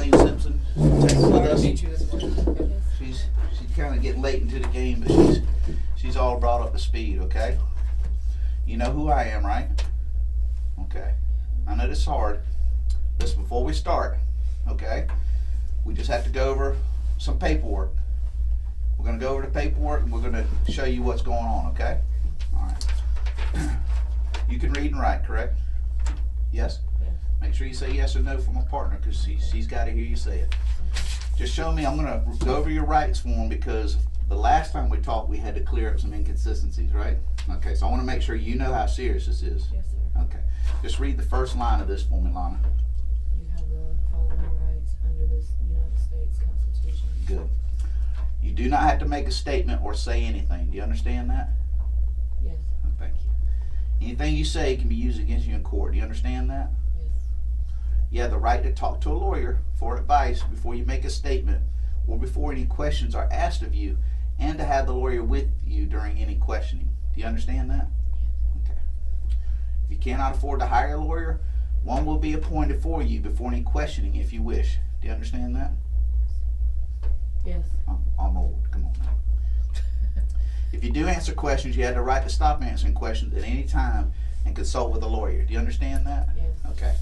Eileen Simpson texting with Sorry to us. meet you this morning. She's kind of getting late into the game, but she's all brought up to speed. Okay. You know who I am, right? Okay. I know this is hard. Listen, before we start, okay, we just have to go over some paperwork. We're going to go over the paperwork and we're going to show you what's going on, okay? All right. You can read and write, correct? Yes? Yes. Make sure you say yes or no from a partner because she's got to hear you say it. Just show me, I'm going to go over your rights form because the last time we talked we had to clear up some inconsistencies, right? Okay, so I want to make sure you know how serious this is. Yes, sir. Okay. Just read the first line of this for me, Lonna. You have the following rights under the United States Constitution. Good. You do not have to make a statement or say anything. Do you understand that? Yes. Oh, thank you. Anything you say can be used against you in court. Do you understand that? Yes. You have the right to talk to a lawyer for advice before you make a statement or before any questions are asked of you, and to have the lawyer with you during any questioning. Do you understand that? Okay. If you cannot afford to hire a lawyer, one will be appointed for you before any questioning if you wish. Do you understand that? Yes. I'm old. Come on now. If you do answer questions, you have the right to stop answering questions at any time and consult with a lawyer. Do you understand that? Yes. Okay.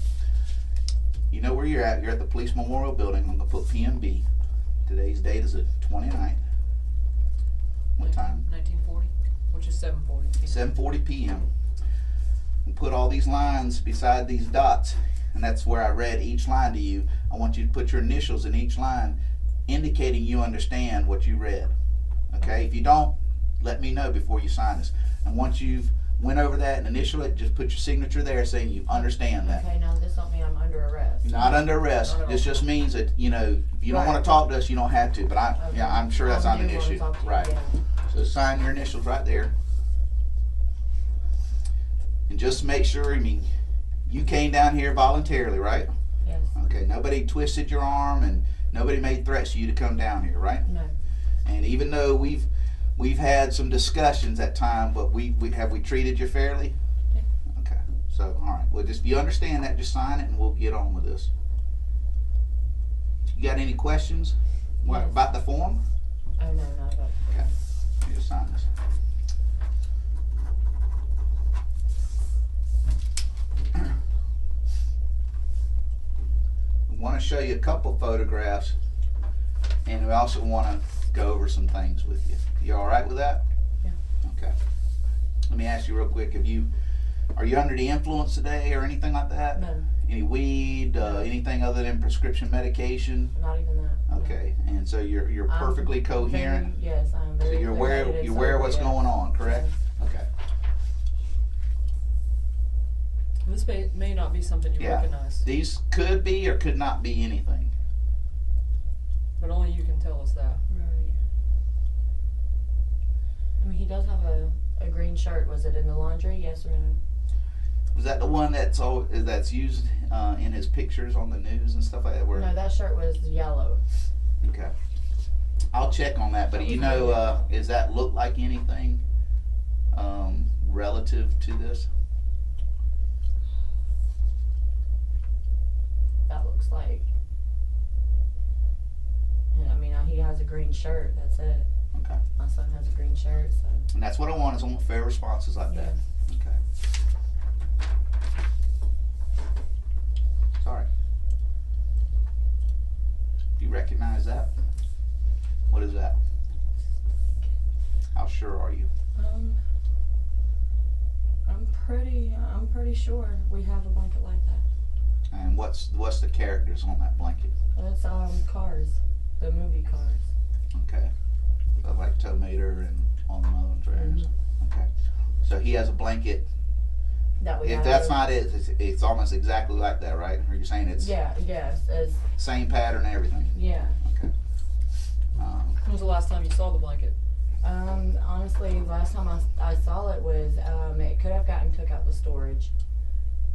You know where you're at. You're at the Police Memorial Building. I'm going to put PMB. Today's date is the 29th. What time? 1940, which is 7:40. 7:40 p.m. And put all these lines beside these dots, and that's where I read each line to you. I want you to put your initials in each line, indicating you understand what you read. Okay? If you don't, let me know before you sign this. And once you've went over that and initial it, just put your signature there saying you understand that. Okay, now this don't mean I'm under arrest. You're not under arrest. Not at This all. just means that, you know, if you don't Right. want to talk to us, you don't have to. But Okay. yeah, I'm sure that's I not an do wanna issue. talk to you Right. again. So sign your initials right there. And just make sure, I mean, you came down here voluntarily, right? Yes. Okay, nobody twisted your arm and nobody made threats to you to come down here, right? No. And even though we've had some discussions at time, but we have we treated you fairly? Yeah. Okay. So, all right. Well, just if you understand that, just sign it and we'll get on with this. You got any questions Yes. about the form? Oh no, not about. Okay. You just sign this. We want to show you a couple photographs, and we also want to go over some things with you. You all right with that? Yeah. Okay. Let me ask you real quick. Are you under the influence today or anything like that? No, Any weed? No. Anything other than prescription medication? not even that. No. Okay. And so you're I'm perfectly coherent. Yes, I'm So very. you're aware clear-headed and you're aware sober, what's yes. going on, correct? Yes. Okay. This may not be something you Yeah. recognize, These could be or could not be anything. but only you can tell us that. Right. I mean, he does have a green shirt. Was it in the laundry? Yes or no? Was that the one that's used in his pictures on the news and stuff like that? Where, No, that shirt was yellow. okay. I'll check on that, but you know, does that look like anything relative to this? That looks like. I mean, he has a green shirt. That's it. Okay. My son has a green shirt, so. And that's what I want, is I want fair responses like that. Okay. Sorry. Do you recognize that? What is that? How sure are you? I'm pretty sure we have a blanket like that. And what's the characters on that blanket? It's Cars, the movie Cars. Okay. So like Tow Mater and On the Mow and Trailers. Okay. So he has a blanket. That we If have. that's not it, it's almost exactly like that, right? Or you're saying it's Yeah. Yes. It's same pattern and everything? yeah. Okay. When was the last time you saw the blanket? Honestly, last time I saw it was it could have gotten took out the storage.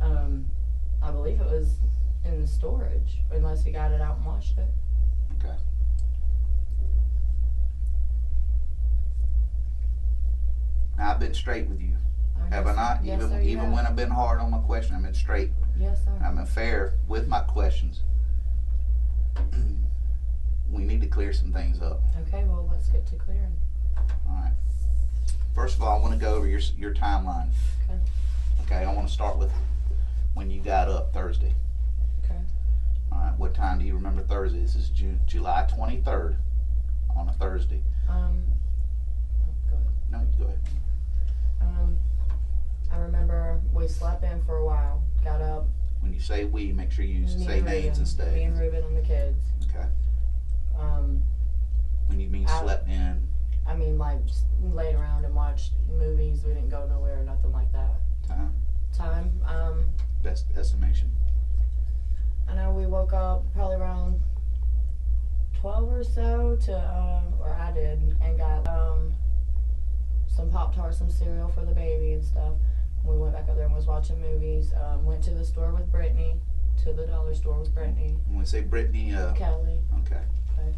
I believe it was in the storage, unless he got it out and washed it. Okay. Now I've been straight with you, have I not? Yes, sir, you Even have. when I've been hard on my question, I've been straight. Yes, sir. I've been fair with my questions. to clear some things up. Okay, well, let's get to clearing. All right. First of all, I want to go over your timeline. Okay. Okay, I want to start with when you got up Thursday. Okay. All right, what time do you remember Thursday? This is July 23rd on a Thursday. Go ahead. No, you go ahead. I remember we slept in for a while, got up. When you say we, make sure you Me say and names Ruben, instead. Me and Ruben and the kids. Okay. Um, When you mean slept in, I mean, like, laid around and watched movies. We didn't go nowhere or nothing like that. time, best estimation. I know we woke up probably around 12 or so or I did, and got some Pop-Tarts, some cereal for the baby and stuff. We went back up there and was watching movies. Went to the store with Brittany, to the dollar store with Brittany. When we say Brittany, Kelly. Okay. Okay.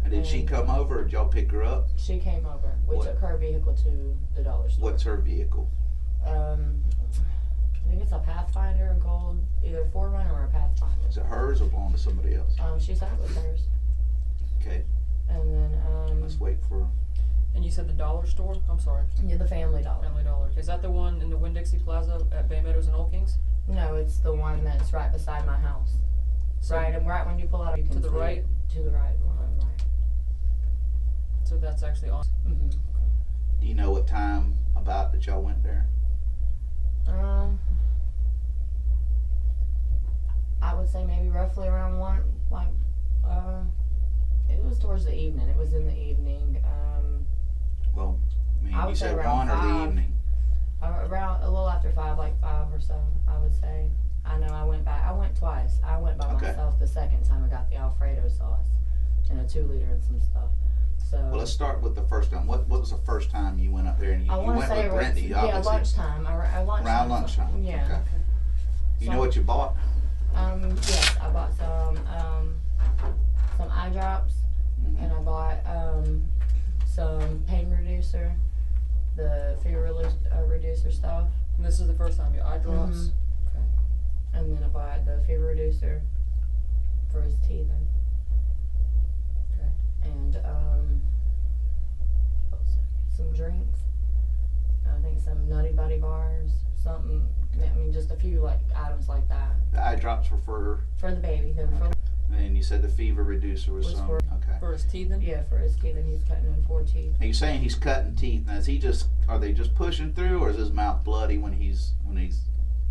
And did she come over, or did y'all pick her up? She came over. We What? took her vehicle to the dollar store. What's her vehicle? I think it's a Pathfinder, a gold, either Forerunner or a Pathfinder. Is it hers or belong to somebody else? She said it was hers. Okay, And then, let's wait for. And you said the dollar store? I'm sorry. yeah, the Family Dollar. Family Dollar. Is that the one in the Winn-Dixie Plaza at Bay Meadows and Old Kings? No, it's the one that's right beside my house. So Right, and right when you pull out, you can to the see right? it. To the right, the one on the right. So that's actually on. Mm-hmm. Do you know what time about that y'all went there? I would say maybe roughly around one, like, it was towards the evening. It was in the evening. Well, I mean, I you would say said around 1 or the 5. evening. Around a little after 5, like 5 or so, I would say. I know I went back. I went twice. I went by Okay. myself the second time. I got the Alfredo sauce and a 2-liter and some stuff. So. Well, let's start with the first time. What was the first time you went up there? And you I want to went say with Brittany, yeah, obviously. lunchtime. Around lunchtime. Yeah. Okay. You know So- what you bought? Yes, I bought some eye drops, Mhm. and I bought some pain reducer, the fever reducer stuff, And this is the first time you eye drops. Mhm. Okay. and then I bought the fever reducer for his teething. Okay. And what was it? Some drinks. I think some Nutty Buddy bars, something. I mean, just a few like items like that The eye drops were for, for the baby. They were for and you said the fever reducer was Was some. for- Okay. For his teething? yeah, for his teeth, and he's cutting in 4 teeth. Are you saying he's cutting teeth? Now, is he just? Are they just pushing through, or is his mouth bloody when he's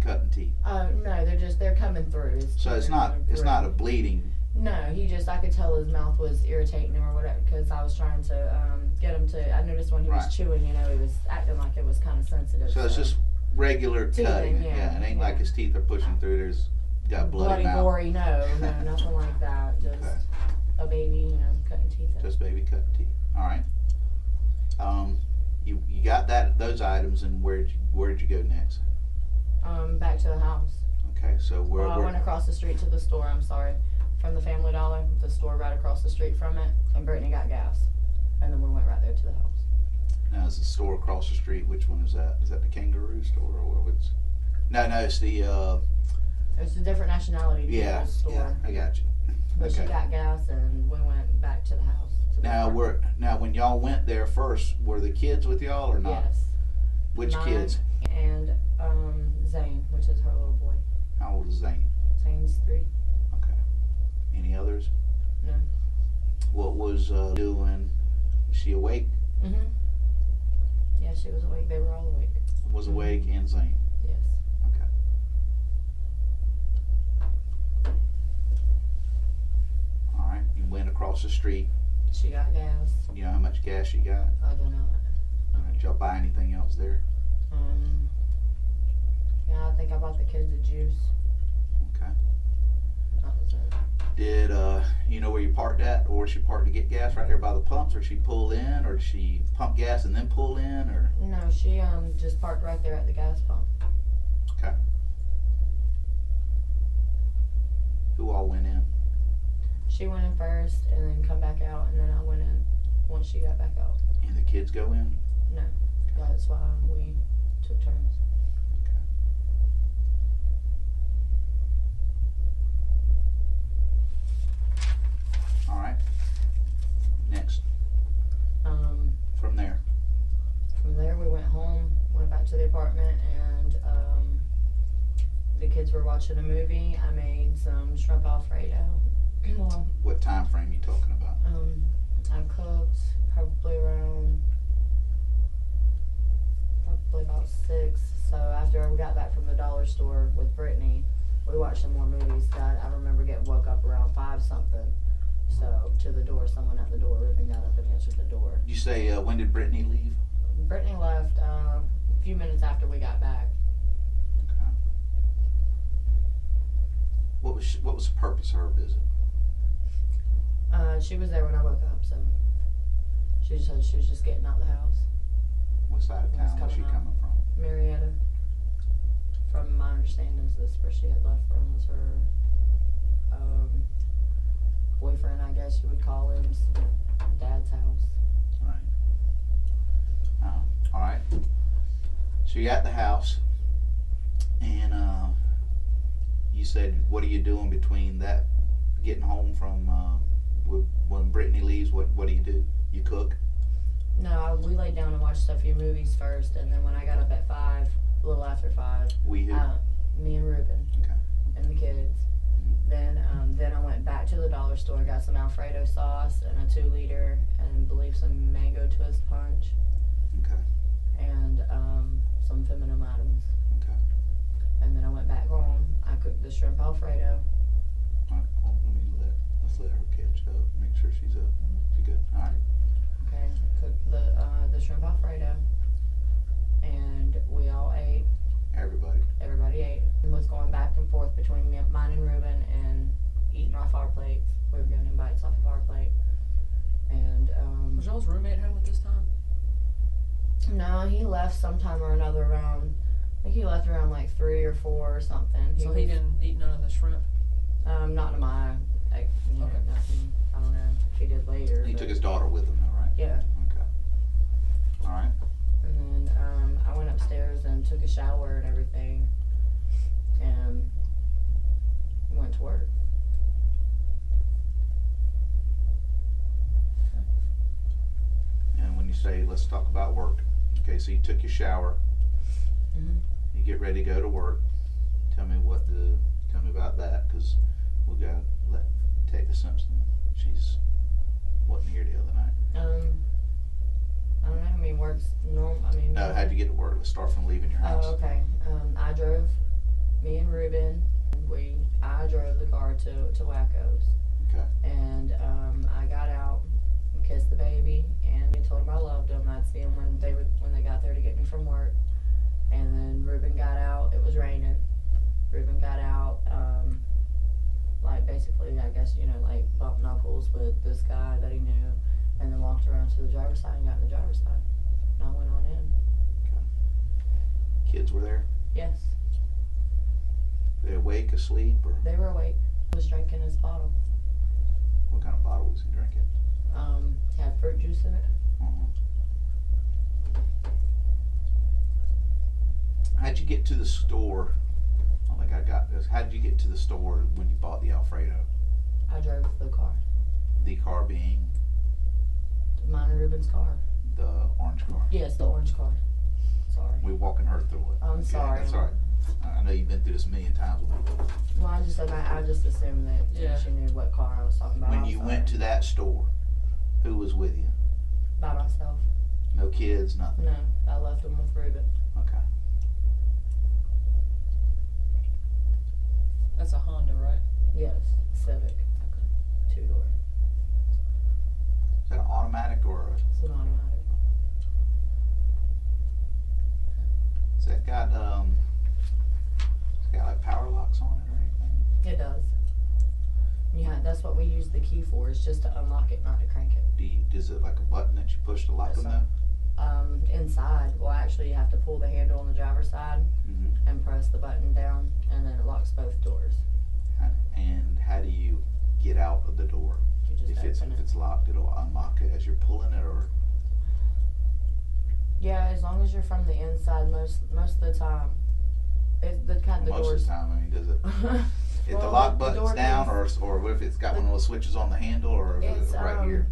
cutting teeth? No, they're coming through. So it's not a bleeding. No, I could tell his mouth was irritating him or whatever, because I was trying to get him to. I noticed when he Right. was chewing, he was acting like it was kind of sensitive. So it's just regular Teething, cutting. yeah, It ain't yeah. like his teeth are pushing through. There's got bloody mouth. gory. No, nothing like that. Just Okay. a baby, cutting teeth. out. Just baby cutting teeth. All right. You got those items, and where'd you go next? Back to the house. Okay, so Well, I went across the street to the store. I'm sorry, from the Family Dollar, the store right across the street from it, and Brittany got gas, and then we went right there to the house. now is the store across the street? Which one is that? Is that the Kangaroo store or what's? No, it's the. It's a different nationality Yeah, store. yeah, I got you. But she Okay. got gas, and we went back to the house. To the apartment. Now when y'all went there first, were the kids with y'all or not? Yes. Which Mine kids? And Zane, which is her little boy. How old is Zane? Zane's 3. Okay. Any others? No. What was doing? Was she awake? Mhm. Yeah, she was awake. They were all awake. Was awake and Zane. Yes. Okay. All right. You went across the street. She got gas. You know how much gas she got? I don't know. Did y'all buy anything else there? Yeah, I think I bought the kids a juice. Okay. That was it. Did you know where you parked at, or where she parked to get gas? Right there by the pumps, or she pull in, or did she pump gas and then pull in, or? No, she just parked right there at the gas pump. Okay. Who all went in? She went in first, and then come back out, and then I went in once she got back out. And the kids go in? No, that's why we took turns. Okay. All right. kids were watching a movie, I made some shrimp Alfredo. Well, What time frame you talking about? I cooked probably about 6. So after we got back from the dollar store with Brittany, we watched some more movies. I remember getting woke up around 5 something. So to the door, someone at the door. Ruben got up and answered the door. Did you say when did Brittany leave? Brittany left a few minutes after we got back. Okay. What was the purpose of her visit? She was there when I woke up, so she said she was just getting out the house. What side of Who's town was she coming out? coming from? Marietta. From my understanding, is this where she had left from was her boyfriend, I guess you would call him's dad's house. Right. Oh, all right. So you're at the house, and you said, what are you doing between that, getting home from when Brittany leaves? What do? You cook? No, we laid down and watched a few movies first, and then when I got up at 5, a little after 5, We who? me and Ruben Okay. and the kids. Then I went back to the dollar store, got some Alfredo sauce and a 2-liter, and I believe some mango twist punch, Okay. and some feminine items. Okay. And then I went back home. I cooked the shrimp Alfredo. All right. Well, let's let her catch up. Make sure she's up. She good? All right. Okay, cooked the shrimp Alfredo, and we all ate. Everybody ate. And was going back and forth between mine and Ruben and eating off our plates. We were getting bites off of our plate. And Was y'all's roommate home at this time? no, he left sometime or another around. I think he left around like 3 or 4 or something. So he didn't eat none of the shrimp? Not to my, like, Okay. nothing. I don't know if he did later. He but- took his daughter with him, though, right? Yeah. Okay. All right. And then I went upstairs and took a shower and everything, and went to work. And when you say, let's talk about work, okay, so you took your shower, Mhm. you get ready to go to work. Tell me about that, because we got to let Detective Simpson. She's wasn't here the other night. I don't know. I mean, work's normal. I mean. No, how'd you get to work? Let's start from leaving your house. Oh, okay. I drove. Me and Ruben. I drove the car to Wacko's, Okay. and I got out, kissed the baby, and I told him I loved him. I'd see him when they got there to get me from work, and then Ruben got out. It was raining. Ruben got out, like basically, I guess, like bump knuckles with this guy that he knew, and then walked around to the driver's side and got in the driver's side, and I went on in. Kids were there? Yes, They awake, asleep, or they were awake. He was drinking his bottle. what kind of bottle was he drinking? Had fruit juice in it. How'd you get to the store? I don't think I got this. How'd you get to the store when you bought the Alfredo? I drove the car. The car being Mine and Ruben's car. the orange car. Yes, the orange car. Sorry. We're walking her through it. I'm Okay, sorry. That's all right. I know you've been through this a million times with me. Well, I just assumed that Yeah. she knew what car I was talking about. When I'm you sorry. went to that store, who was with you? By myself. No kids, nothing. No, I left them with Ruben. Okay. That's a Honda, right? Yes, Civic. 2-door. Is that an automatic or It's an automatic. is that got like power locks on it or anything? It does. Yeah, that's what we use the key for, is just to unlock it, not to crank it. Is it like a button that you push to lock Yes, them sir. though? Inside, well, actually, you have to pull the handle on the driver's side Mm-hmm. and press the button down, and then it locks both doors. And how do you get out of the door? You just If open it. it's locked, it'll unlock it as you're pulling it, or Yeah, as long as you're from the inside, most of the time. It's the kind of most doors. of the time. I mean, does it? If the Well, lock the button's door down, keys- or if it's got one of those switches on the handle, or is It's it right here?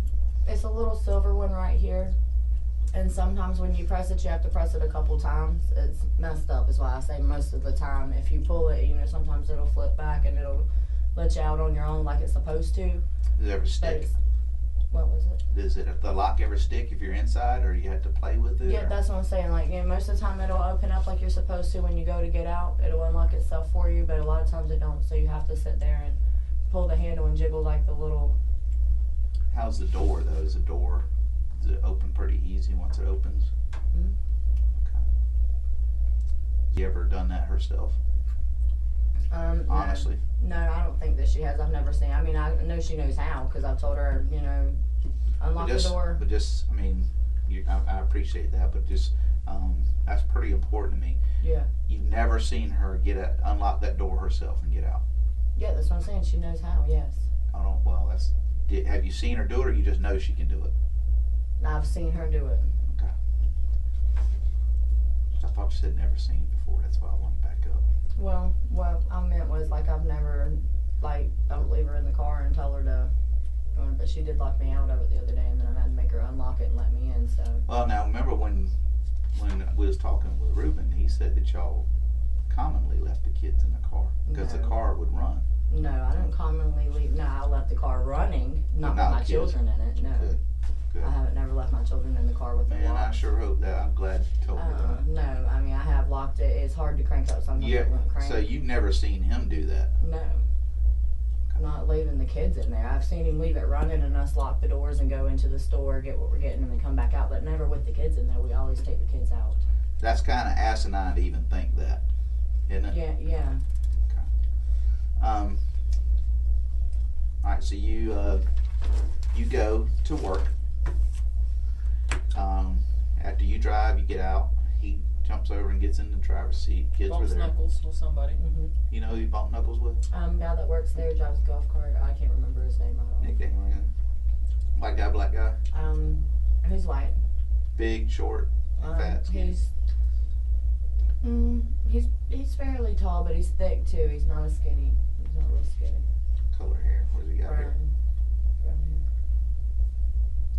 It's a little silver one right here, And sometimes when you press it, you have to press it a couple times. It's messed up, is why I say most of the time. If you pull it, sometimes it'll flip back and it'll let you out on your own like it's supposed to. Does it ever stick? What was it? Does the lock ever stick if you're inside, or you have to play with it? Yeah, that's what I'm saying. Like, most of the time it'll open up like you're supposed to when you go to get out. It'll unlock itself for you, but a lot of times it don't. So you have to sit there and pull the handle and jiggle like the little. How's the door though? Does it open pretty easy once it opens? Mhm. Okay. You ever done that herself? Honestly. No, I don't think that she has. I've never seen. I mean, I know she knows how because I've told her, unlock the door. But just, I mean, I appreciate that, but just, that's pretty important to me. Yeah. You've never seen her unlock that door herself and get out. Yeah, that's what I'm saying. She knows how. Yes. Have you seen her do it, or you just know she can do it? I've seen her do it. Okay. I thought you said never seen it before. That's why I want to back up. Well, what I meant was I've never don't leave her in the car and tell her to. But she did lock me out of it the other day, and then I had to make her unlock it and let me in. So. Well, now remember when we was talking with Ruben, he said that y'all commonly left the kids in the car because the car would run. No, I don't commonly leave. No, I left the car running, not with my children in it. No. Good. I haven't never left my children in the car with them Man, locked. I sure hope that. I'm glad you told me that. No, I mean I have locked it. It's hard to crank up sometimes. Yeah. It won't crank. So you've never seen him do that? No. Not leaving the kids in there. I've seen him leave it running and us lock the doors and go into the store, get what we're getting, and then come back out. But never with the kids in there. We always take the kids out. That's kind of asinine to even think that, isn't it? Yeah, yeah. All right, so you go to work. After you drive, you get out. He jumps over and gets in the driver's seat. Kids Bumps were there. knuckles with somebody. Mm-hmm. You know who you bumped knuckles with? Guy that works there drives a golf cart. I can't remember his name at all. Nick Daniel. White guy, black guy. Who's white? Big, short, fat, skinny. He's fairly tall, but he's thick too. He's not a skinny. He's not real skinny. Color hair. What does he got here? Brown hair.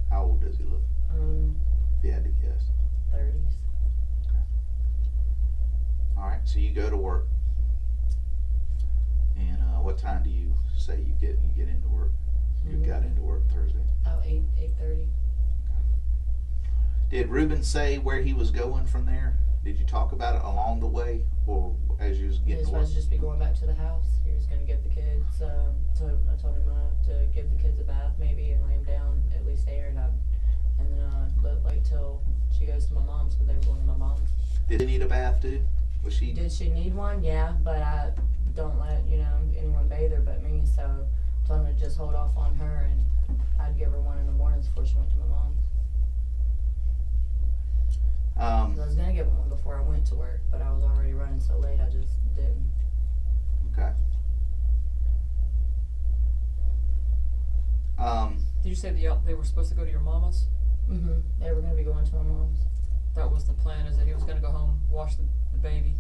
How old does he look? If you had to guess. 30s. All right, so you go to work, and what time do you say you get into work? You got into work Thursday. Oh, 8:30. Did Ruben say where he was going from there? Did you talk about it along the way, or as you was He getting was to work? supposed to just be going back to the house. He was going to give the kids. So I told him to give the kids a bath maybe and lay them down at least there, and then wait till she goes to my mom's because they were going to my mom's. Did she need a bath too? Was she? Did she need one? Yeah, but I don't let anyone bathe her but me. So I told him to just hold off on her, and I'd give her one in the mornings before she went to my mom's. I was gonna give her one before I went to work, but I was already running so late. I just didn't. Okay. Did you say they were supposed to go to your mama's? Mm-hmm. They were gonna be going to my mom's. That was the plan, is that he was going to go home, wash the baby.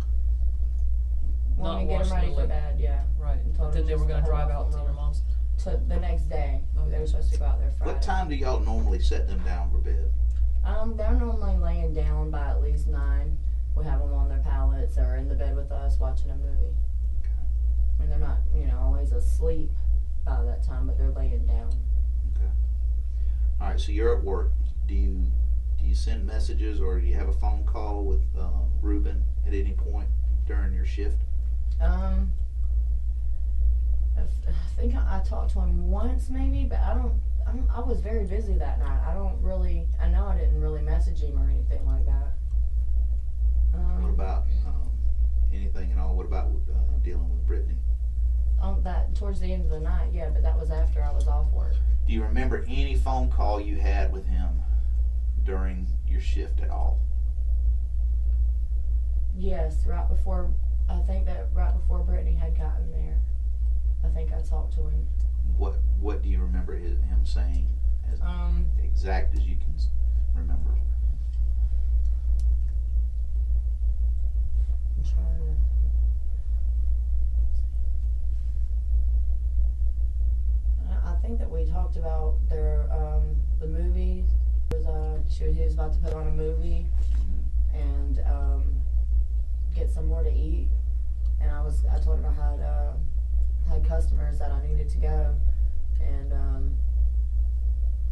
Want Not to get wash him ready Lily. for bed, yeah. Right. And told But then him they were just going to hold drive off out to on your her. mom's. To the next day. They were supposed to go out there Friday. What time do y'all normally set them down for bed? They're normally laying down by at least 9. We have them on their pallets or in the bed with us watching a movie. Okay. I mean, they're not, always asleep by that time, but they're laying down. Okay. All right. So you're at work. Do you send messages, or do you have a phone call with Ruben at any point during your shift? I think I talked to him once maybe, but I was very busy that night. I know I didn't really message him or anything like that. What about anything at all? What about dealing with Brittany? That towards the end of the night, yeah, but that was after I was off work. Do you remember any phone call you had with him during your shift at all? Yes, I think that right before Brittany had gotten there, I think I talked to him. What do you remember him saying as exact as you can remember? I'm trying to. I think that we talked about the movies. It was he was about to put on a movie and get somewhere to eat. And I told him I had customers that I needed to go, and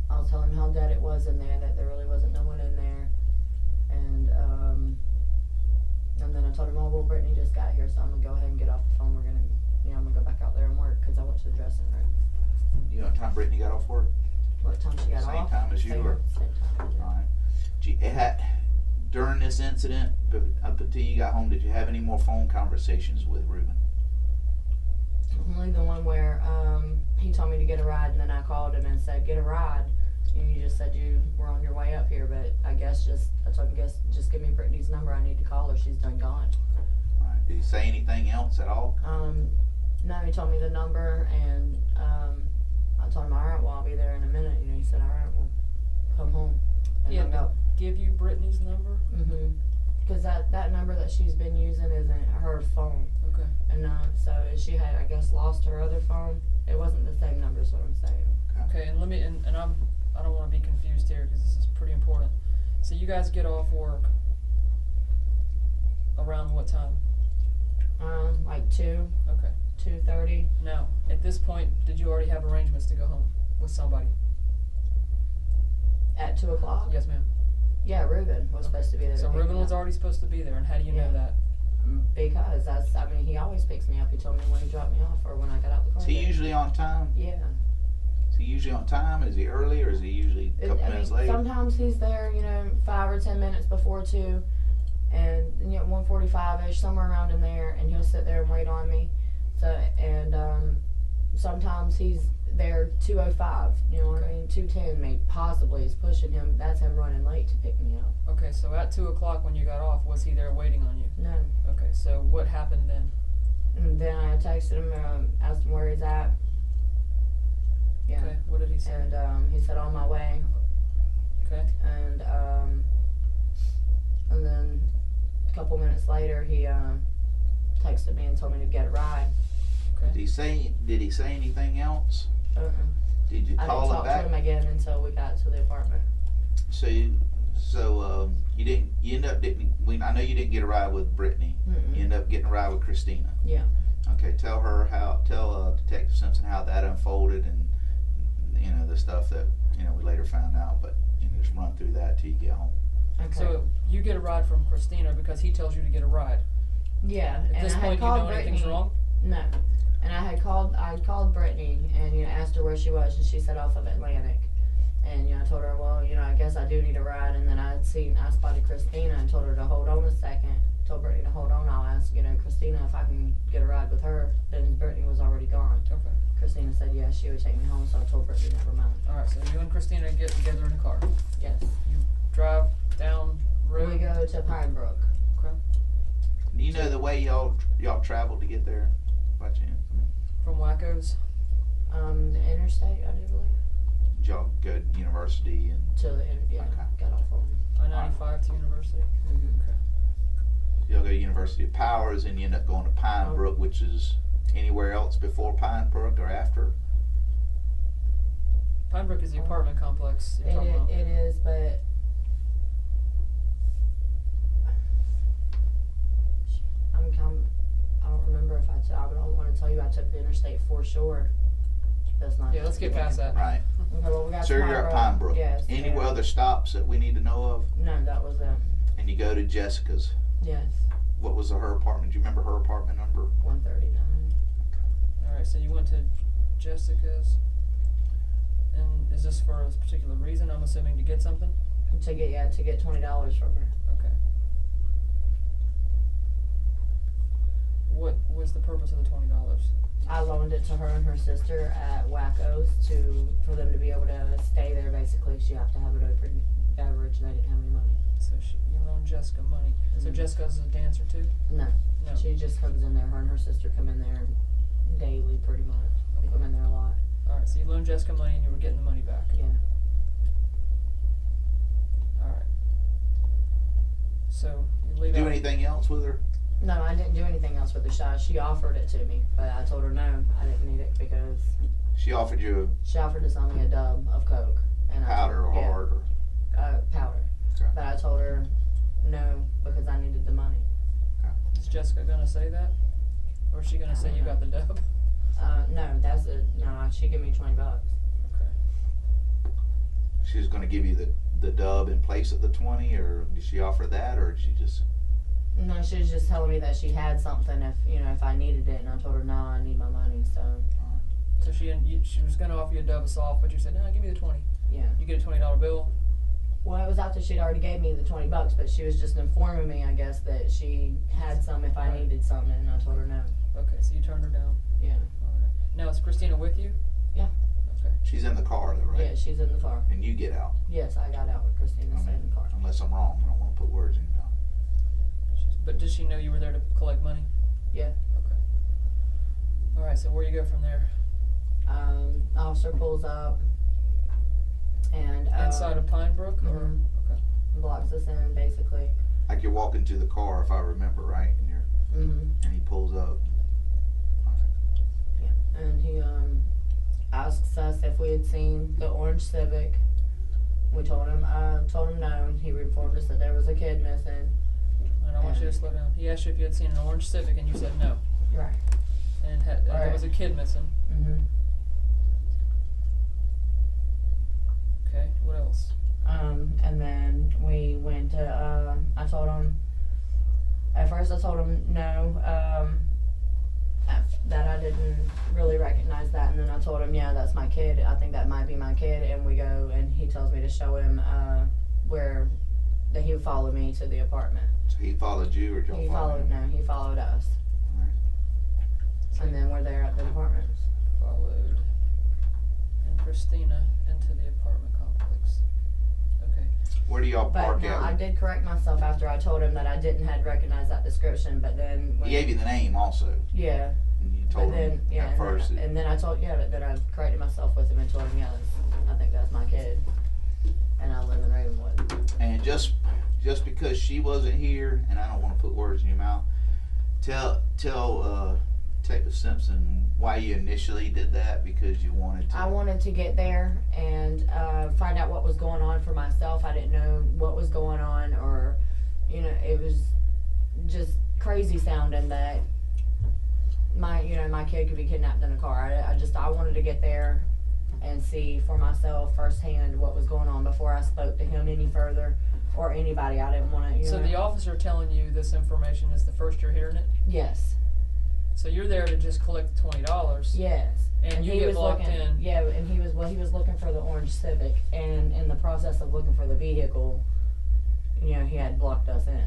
I was telling him how dead it was in there, that there really wasn't no one in there, and then I told him, oh well, Brittany just got here, so I'm gonna go ahead and get off the phone. We're gonna, I'm gonna go back out there and work because I went to the dressing room. You know what time Brittany got off work? What time she got Same off? time as you were? Same time. Yeah. All right. During this incident, up until you got home, did you have any more phone conversations with Ruben? Only the one where he told me to get a ride, and then I called him and said, get a ride. And you just said you were on your way up here, but I told him, just give me Brittany's number. I need to call her. She's done gone. All right. Did he say anything else at all? No, he told me the number, and I told him, all right, well, I'll be there in a minute. He said, all right, well, come home. And hung up. Give you Brittany's number? Mm-hmm. Because that number that she's been using isn't her phone. Okay. And so she had, I guess, lost her other phone. It wasn't the same number, is what I'm saying. Okay, and let me, and I don't want to be confused here because this is pretty important. So you guys get off work around what time? Like 2. Okay. 2:30. Now, at this point, did you already have arrangements to go home with somebody? At 2 o'clock? Yes, ma'am. Yeah, Ruben was supposed to be there. So to pick Ruben me was up. already supposed to be there, and how do you know that? Because he always picks me up. He told me when he dropped me off or when I got out the car. Is he usually on time? Yeah. Is he usually on time? Is he early, or is he usually a couple minutes late? Sometimes he's there, 5 or 10 minutes before 2, and 1:45ish, somewhere around in there, and he'll sit there and wait on me. So sometimes he's there 2:05. You know what I mean? 2:10 maybe possibly is pushing him. That's him running late to pick me up. Okay, so at 2 o'clock when you got off, was he there waiting on you? No. Okay, so what happened then? And then I texted him, asked him where he's at. Yeah. Okay, what did he say? And he said on my way. Okay. And then a couple minutes later he texted me and told me to get a ride. Okay. Did he say anything else? Did you I didn't call him talk back? to him again until we got to the apartment. So you end up I know you didn't get a ride with Brittany. Mm-mm. You end up getting a ride with Christina. Yeah. Okay, tell Detective Simpson how that unfolded, and the stuff that we later found out, but just run through that till you get home. Okay. So you get a ride from Christina because he tells you to get a ride. Yeah. At this point, you know anything's wrong? No. And I called Brittany and asked her where she was, and she said off of Atlantic. And I told her, well, I guess I do need a ride. And then I spotted Christina and told her to hold on a second. Told Brittany to hold on. I'll ask Christina if I can get a ride with her. Then Brittany was already gone. Okay. Christina said yes, she would take me home. So I told Brittany never mind. All right. So you and Christina get together in a car. Yes. You drive down road. We go to Pine Brook. Okay. Do you know the way y'all traveled to get there by chance? From Wacko's. The interstate, I do believe. Did y'all go to university and To the Okay. got off on. I-95 to University. Mm-hmm. Okay. y'all go to University of Powers, and you end up going to Pine Brook, which is anywhere else before Pine Brook or after? Pine Brook is the apartment complex you're talking about. It is, but I don't remember if I don't want to tell you I took the interstate for sure. That's not. Yeah, let's get past that. Right. Okay, well, we got So to you're at Pine Brook. Yes. Any yeah. other stops that we need to know of? No, that was it. And you go to Jessica's. Yes. What was her apartment? Do you remember her apartment number? 139. Alright, so you went to Jessica's. And is this for a particular reason? I'm assuming to get something? To get $20 from her. Okay. What was the purpose of the $20? I loaned it to her and her sister at Wacko's for them to be able to stay there. Basically, she have to have it open beverage. They didn't have any money. So you loaned Jessica money. So Mhm. Jessica's a dancer too? No, No. she just comes in there. Her and her sister come in there daily, pretty much. They come in there a lot. Alright, so you loaned Jessica money and you were getting the money back. Yeah. Alright. So you leave Do out. anything else with her? No, I didn't do anything else with the shot. She offered it to me, but I told her no, I didn't need it because She offered you she offered to sell me a dub of Coke. And powder or yeah. hard? Or, powder. Okay. But I told her no because I needed the money. Is Jessica gonna say that? Or is she gonna I say don't you know. got the dub? No, she gave me $20. Okay. She was going to give you the dub in place of the 20, or did she offer that, or did she just? No, she was just telling me that she had something if I needed it, and I told her no, I need my money. So So she was gonna offer you a dub of soft, but you said, no, give me the 20. yeah. You get a $20 bill. Well, it was after she'd already gave me the $20, but she was just informing me, I guess, that she had some if I Right. needed some, and I told her no. Okay, so you turned her down. Yeah. Alright. Now is Christina with you? Yeah. Okay. She's in the car though, right? Yeah, she's in the car. And you get out. Yes, I got out with Christina I stayed in mean, the car. unless I'm wrong, I don't want to put words in your mouth. But does she know you were there to collect money? Yeah. Okay. Alright, so where you go from there? Officer pulls up and Inside of Pine Brook, or mhm. okay. blocks us in basically. Like you're walking to the car, if I remember right, and he pulls up. Yeah. And he asks us if we had seen the orange Civic. We told him no, and he informed us that there was a kid missing. And I want you to slow down. He asked you if you had seen an orange Civic, and you said no. Right. And there Right. was a kid missing. Mhm. Okay, what else? And then we went to, I told him, at first I told him no, that I didn't really recognize that, and then I told him, yeah, that's my kid, I think that might be my kid, and we go, and he tells me to show him, that he would follow me to the apartment. So he followed you, or y'all He followed him? he followed us, Alright. So and then we're there at the apartment. followed and Christina into the apartment complex. Okay. Where do y'all But park no, at? I did correct myself after I told him that I didn't had recognized that description, but then when, He gave you the name also. yeah. And you But told then, him yeah, at first. and then I told, but then I corrected myself with him and told him, yeah, I think that's my kid, and I live in Ravenwood. And just because she wasn't here, and I don't want to put words in your mouth, tell Detective Simpson why you initially did that, because you wanted to. I wanted to get there and find out what was going on for myself. I didn't know what was going on, or, it was just crazy sounding that my kid could be kidnapped in a car. I wanted to get there and see for myself firsthand what was going on before I spoke to him any further or anybody. I didn't want to. So the officer telling you this information is the first you're hearing it? Yes. So you're there to just collect the $20. Yes. And you he get was blocked looking, in. Yeah, and he was looking for the orange Civic, and in the process of looking for the vehicle, he had blocked us in.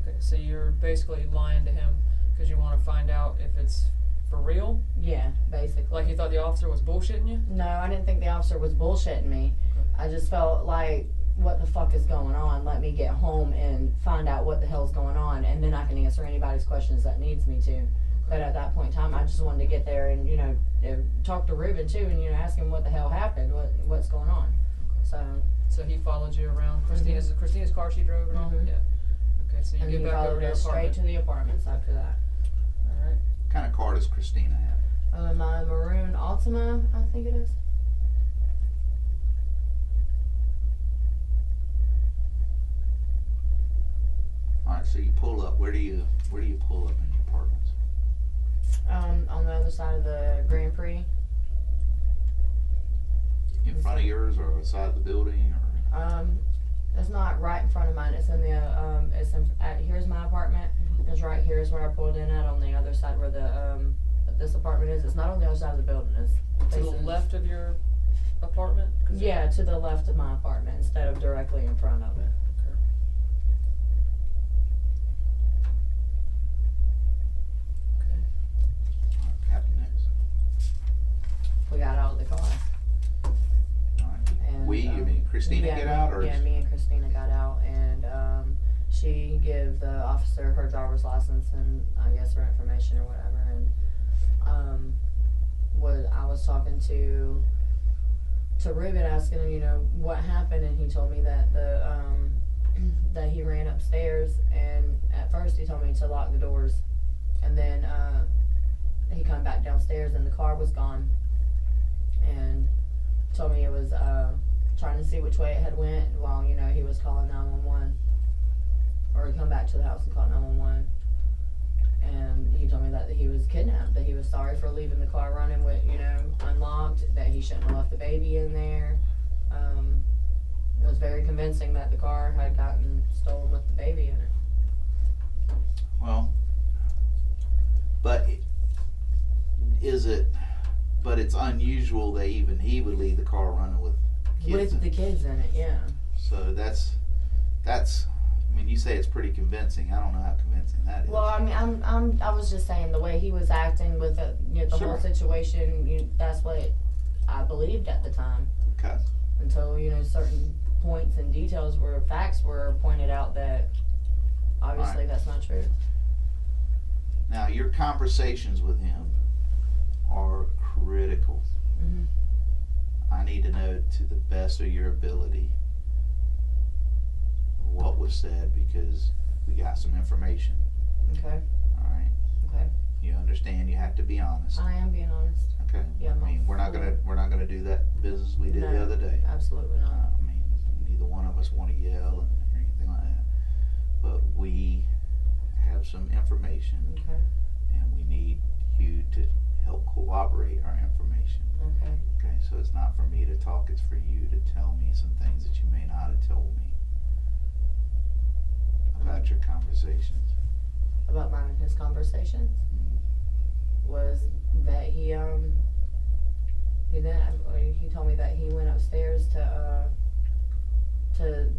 Okay, so you're basically lying to him because you want to find out if it's for real? Yeah, basically. Like you thought the officer was bullshitting you? No, I didn't think the officer was bullshitting me. Okay. I just felt like, what the fuck is going on? Let me get home and find out what the hell's going on, and then I can answer anybody's questions that needs me to. But at that point in time, I just wanted to get there and, talk to Ruben too, and, ask him what the hell happened, what's going on. So he followed you around. Christina's car she drove and all? Mhm. Yeah. Okay, so you And get he back over followed to your us straight apartment. to the apartments after that. Alright. What kind of car does Christina have? My maroon Altima, I think it is. Alright, so you pull up. Where do you pull up in your apartments? On the other side of the Grand Prix. In front of yours, or on the side of the building, or? It's not right in front of mine. It's in the here's my apartment. It's right here is where I pulled in at, on the other side where this apartment is. It's not on the other side of the building. It's To the facing- left of your apartment? 'Cause Yeah, to the left of my apartment instead of directly in front of it. Okay. Okay. Alright, Captain next. We got out of the car. Alright. And, You mean Christina yeah, get out, or? Yeah, me and Christina got out, and she gave the officer her driver's license and I guess her information or whatever, and I was talking to Ruben, asking him, what happened, and he told me that that he ran upstairs, and at first he told me to lock the doors, and then he come back downstairs and the car was gone, and told me it was trying to see which way it had went while, you know, he was calling 911. Or he come back to the house and called 911. And he told me that he was kidnapped, that he was sorry for leaving the car running with, you know, unlocked, that he shouldn't have left the baby in there. It was very convincing that the car had gotten stolen with the baby in it. Well, but it's unusual that even he would leave the car running with kids. With the kids in it, yeah. So that's. I mean, you say it's pretty convincing. I don't know how convincing that is. Well, I mean, I was just saying the way he was acting with it, you know, the Sure. whole situation. That's what I believed at the time. Okay. Until, you know, certain points and details facts were pointed out that obviously that's not true. Now, your conversations with him are critical. Mhm. I need to know to the best of your ability what was said, because we got some information. Okay. All right. Okay. You understand? You have to be honest. I am being honest. Okay. Yeah, I mean, we're not gonna do that business we did the No. other day. Absolutely not. I mean, neither one of us want to yell and anything like that. But we have some information, Okay. and we need you to help cooperate our information. Okay. Okay, so it's not for me to talk, it's for you to tell me some things that you may not have told me about your conversations. About mine and his conversations was that he told me that he went upstairs to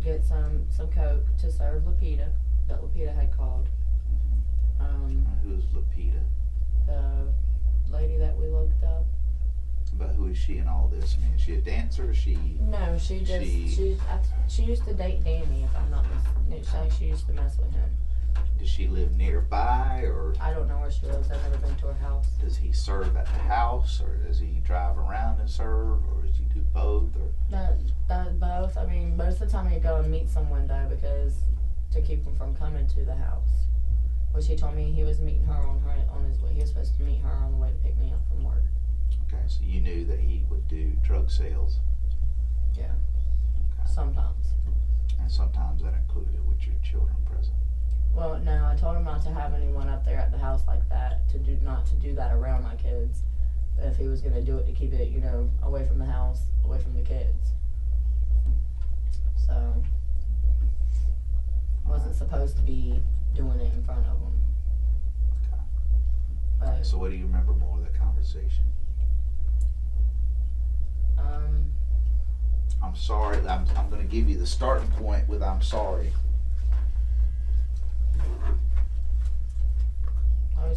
get some coke to serve Lapita, that Lapita had called. Who's Lapita? The lady that we looked up. But who is she in all this? I mean, is she a dancer? Or is she? No, she used to date Danny, if I'm not mistaken. She used to mess with him. Does she live nearby, or I don't know where she lives. I've never been to her house. does he serve at the house, or does he drive around and serve, or does he do both? Or Both. I mean, most of the time he'd go and meet someone though, because to keep him from coming to the house. Which he told me he was meeting her on his way. He was supposed to meet her on the way to pick me up from work. okay, so you knew that he would do drug sales. Yeah. Okay. Sometimes. And sometimes that included with your children present. Well, no, I told him not to have anyone up there at the house like that. Not to do that around my kids. If he was gonna do it, to keep it, you know, away from the house, away from the kids. So wasn't supposed to be doing it in front of them. Okay. But Alright, so what do you remember more of the conversation? I'm sorry. I'm going to give you the starting point with I'm sorry.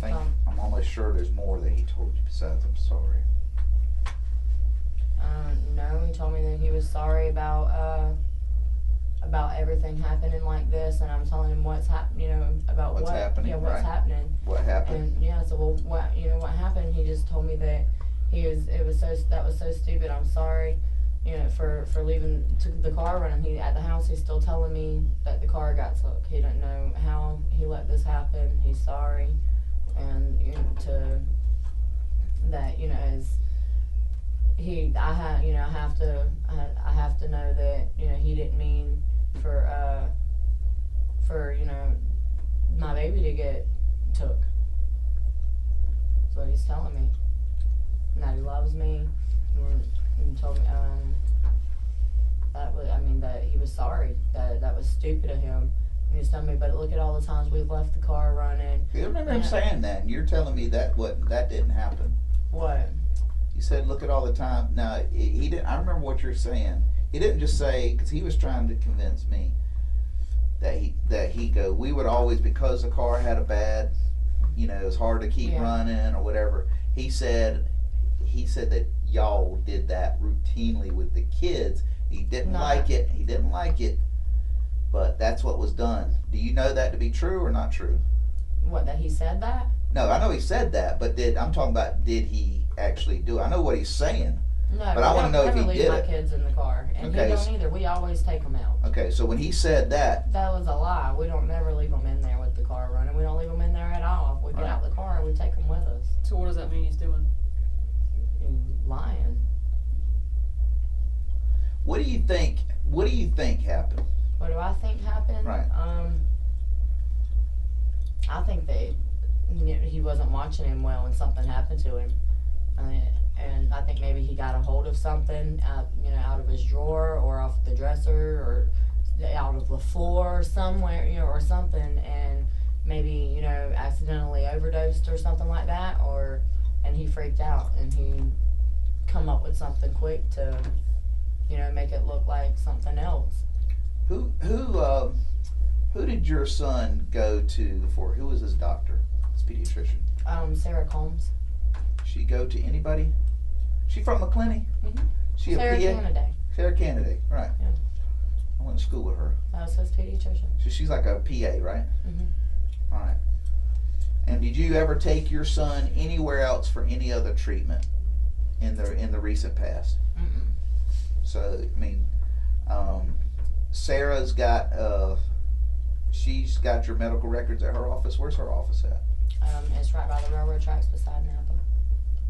I'm almost sure there's more that he told you besides I'm sorry. No, he told me that he was sorry about everything happening like this, and I'm telling him what's happening, you know, about What's happening, yeah, what's right. happening. What happened? And yeah, so well, what happened? He just told me that that was so stupid. I'm sorry, you know, for leaving the car running. He at the house. He's still telling me that the car got took. He didn't know how he let this happen. He's sorry, and you know, as I have to know that, you know, he didn't mean for you know, my baby to get took. That's what he's telling me. And that he loves me. And told me that he was sorry. That was stupid of him. And he's telling me, but look at all the times we've left the car running. I remember him saying that, and you're telling me that that didn't happen. What? You said, look at all the time. Now, he didn't. I remember what you're saying. He didn't just say, because he was trying to convince me that we would always, because the car had a bad, you know, it was hard to keep running or whatever. He said that y'all did that routinely with the kids. He didn't like it. He didn't like it, but that's what was done. Do you know that to be true or not true? What, that he said that? No, I know he said that, but I'm talking about, did he actually do it? I know what he's saying. No, but I want to know if he leave did my it. kids in the car, and Okay, he don't either. We always take them out. Okay, so when he said that was a lie. We don't never leave them in there with the car running. We don't leave them in there at all. If we get out the car, we take them with us. So what does that mean he's doing? Lying. What do you think? What do you think happened? What do I think happened? Right. I think that he wasn't watching him well and something happened to him. And I think maybe he got a hold of something, out of his drawer or off the dresser or out of the floor or somewhere, or something, and maybe, accidentally overdosed or something like that, and he freaked out and he come up with something quick to, make it look like something else. Who did your son go to for? Who was his doctor? His pediatrician. Sarah Combs. She go to anybody? She from the clinic? Mm-hmm. She Sarah a PA? Canada. Sarah Canada, right. Yeah. I went to school with her. That was his pediatrician. So she's like a PA, right? Mm-hmm. All right. And did you ever take your son anywhere else for any other treatment in the recent past? Mm-mm. So, I mean, Sarah's got, she's got your medical records at her office. Where's her office at? It's right by the railroad tracks beside Napa.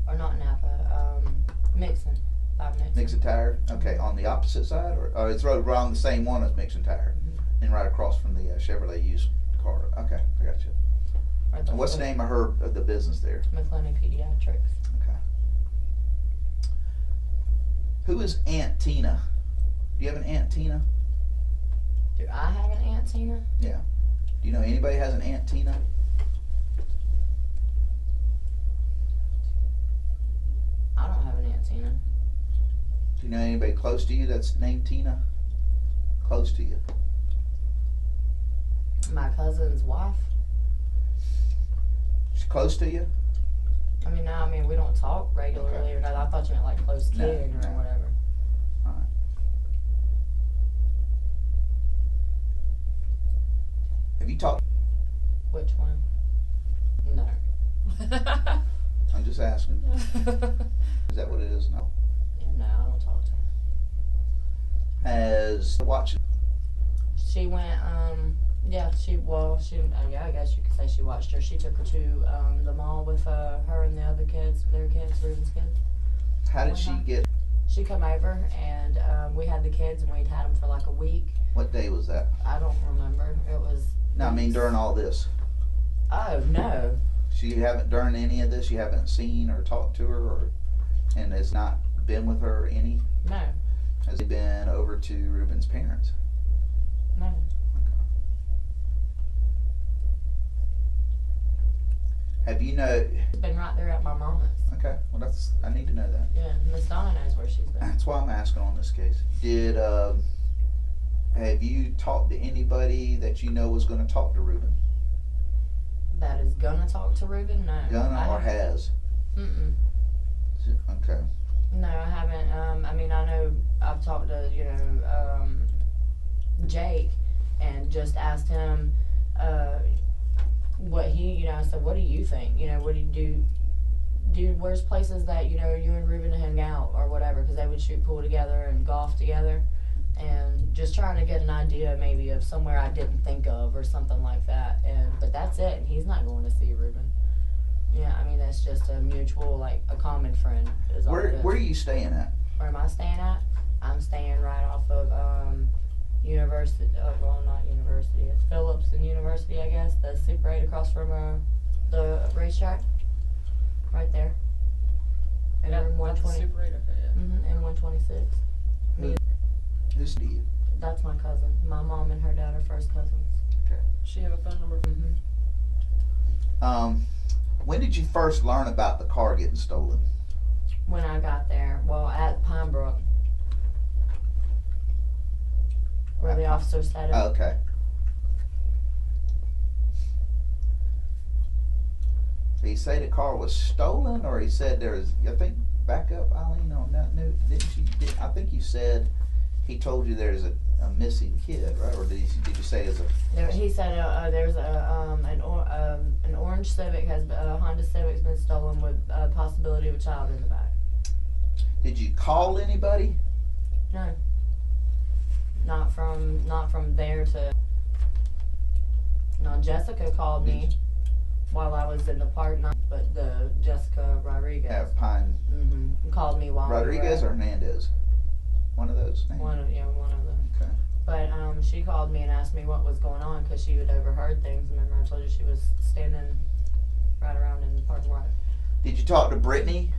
Or not Napa, Mixon. By Mixon. Mixon Tire? Okay, on the opposite side? Or it's right on the same one as Mixon Tire? Mm-hmm. And right across from the Chevrolet used car. Okay, I got you. Right. And what's the name of the business there? McClenny Pediatrics. Okay. Who is Aunt Tina? Do you have an Aunt Tina? Do I have an Aunt Tina? Yeah. Do you know anybody has an Aunt Tina? I don't have an Aunt Tina. Do you know anybody close to you that's named Tina? Close to you. My cousin's wife. She's close to you? No, we don't talk regularly Okay. or nothing. I thought you meant like close No, kin or no. whatever. All right. Have you talked? Which one? No. I'm just asking. Is that what it is? No. Yeah, no, I don't talk to her. Has watched. She went, I guess you could say she watched her. She took her to the mall with her and the other kids, their kids, Ruben's kids. How did she get? She come over and we had the kids and we'd had them for like a week. What day was that? I don't remember. It was. No, I mean during all this. Oh no. You haven't during any of this. You haven't seen or talked to her, and has not been with her any. No. Has he been over to Ruben's parents? No. Have you know? She's been right there at my mama's. Okay, well I need to know that. Yeah, Miss Donna knows where she's been. That's why I'm asking on this case. Did have you talked to anybody that you know was going to talk to Ruben? That is gonna talk to Ruben? No. Gonna or has? Mm-mm. Okay. No, I haven't. I know I've talked to, Jake and just asked him what he, I said, what do you think? What do you do? Where's places that, you and Ruben hang out or whatever? Because they would shoot pool together and golf together. And just trying to get an idea maybe of somewhere I didn't think of or something like that. But that's it. And he's not going to see Ruben. Yeah, that's just a mutual, like a common friend. Is all it is. Where are you staying at? Where am I staying at? I'm staying right off of University. Well, not University. It's Phillips and University, I guess. The Super 8 across from the racetrack. Right there. And room 120. Super 8, okay, yeah. And 126. Who's to you? That's my cousin. My mom and her dad are first cousins. Okay. She have a phone number? When did you first learn about the car getting stolen? When I got there, well, at Pine Brook, where the officer said it. Oh, okay. Did he say the car was stolen, or he said there's? I think back up, Eileen, on that note. I think you said he told you there's a missing kid, right? Or did you say there's a? He said there's an orange Civic a Honda Civic's been stolen with a possibility of a child in the back. Did you call anybody? No. Not from there to. No, Jessica called me while I was in the park, but Jessica Rodriguez. Pine. Called me while Rodriguez we were or Hernandez? One of those names? One of them. Okay. But she called me and asked me what was going on because she had overheard things. Remember, I told you she was standing right around in the parking lot. Did you talk to Brittany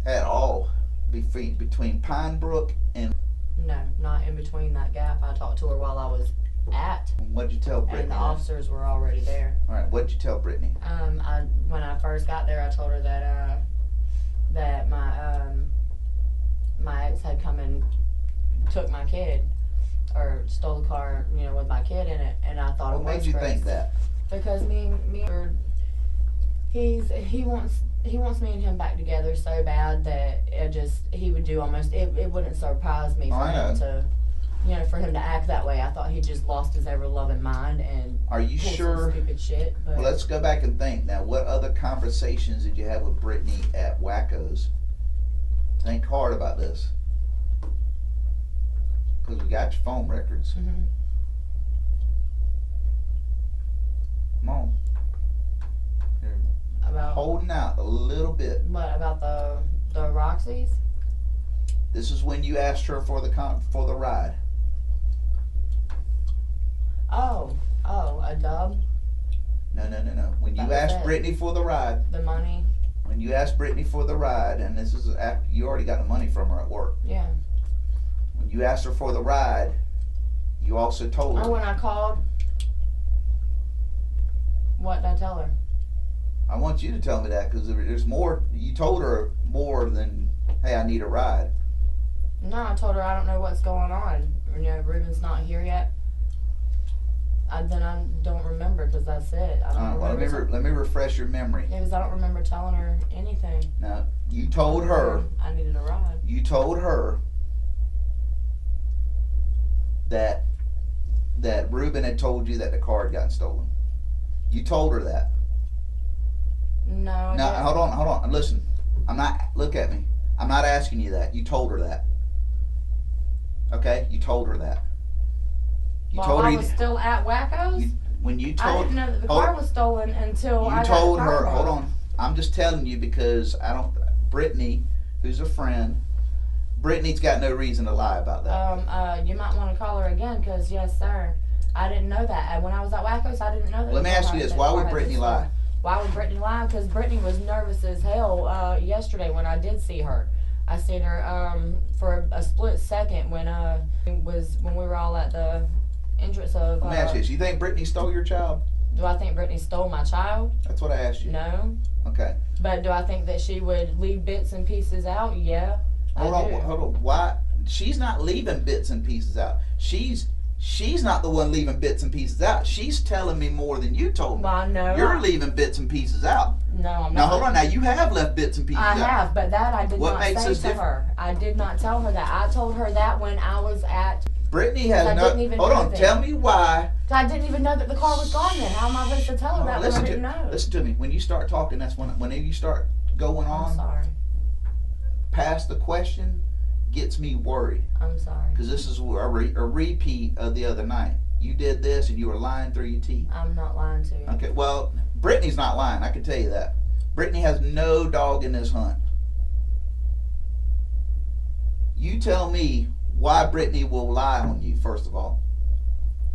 at all between Pine Brook and? No, not in between that gap. I talked to her while I was at. What'd you tell Brittany? And the officers were already there. All right. What'd you tell Brittany? When I first got there, I told her that that my ex had come and took my kid, or stole the car, with my kid in it, and I thought What it was made you Chris. think that? Because he wants me and him back together so bad that he would do almost it wouldn't surprise me for him to, for him to act that way. I thought he just lost his ever loving mind and Are you pulled sure? some stupid shit. But Well, let's go back and think now. What other conversations did you have with Brittany at Wacko's? Think hard about this, because we got your phone records. Mhm. Come on. You're About holding out a little bit. what about the Roxy's? This is when you asked her for the ride. Oh, a dub, No. When you That was asked it. Brittany for the ride, the money. when you asked Brittany for the ride, and this is after you already got the money from her at work. Yeah. When you asked her for the ride, you also told Oh, her. when I called, what did I tell her? I want you to tell me that, because there's more. You told her more than, hey, I need a ride. No, I told her I don't know what's going on. Ruben's not here yet. Then I don't remember, because that's it. I don't Well, remember. let me refresh your memory. Yeah, because I don't remember telling her anything. Now, you told her. I needed a ride. You told her that Ruben had told you that the car had gotten stolen. You told her that. No, I Now, didn't. hold on. Listen, look at me. I'm not asking you that. You told her that. Okay? You told her that. You While told I her was still at Wacko's? when you I told didn't know that the hold car on. was stolen until I You got told the her, car hold back. on. I'm just telling you because Brittany, who's a friend, Brittany's got no reason to lie about that. You might want to call her again, because yes, sir, I didn't know that. And when I was at Wacko's, I didn't know that. Let me ask you this: why would Brittany lie? Why would Brittany lie? Because Brittany was nervous as hell yesterday when I did see her. I seen her for a split second when we were all at the entrance of. Let me ask you this: you think Brittany stole your child? Do I think Brittany stole my child? That's what I asked you. No. Okay. But do I think that she would leave bits and pieces out? Yeah. Hold on. Why? She's not leaving bits and pieces out. She's not the one leaving bits and pieces out. She's telling me more than you told me. Well, no. You're leaving bits and pieces out. No, I'm not. Now hold on. Now you have left bits and pieces I out. have, but that I did What not makes say us to different? her. I did not tell her that. I told her that when I was at. Brittany has I no. didn't even Hold know on. that. Tell me why. I didn't even know that the car was gone then. How am I supposed to tell her that when I didn't know? Listen to me. When you start talking, that's whenever you start going I'm on sorry. past the question, gets me worried. I'm sorry. Because this is a repeat of the other night. You did this and you were lying through your teeth. I'm not lying to you. Okay, well, Brittany's not lying, I can tell you that. Brittany has no dog in this hunt. You tell me why Brittany will lie on you, first of all.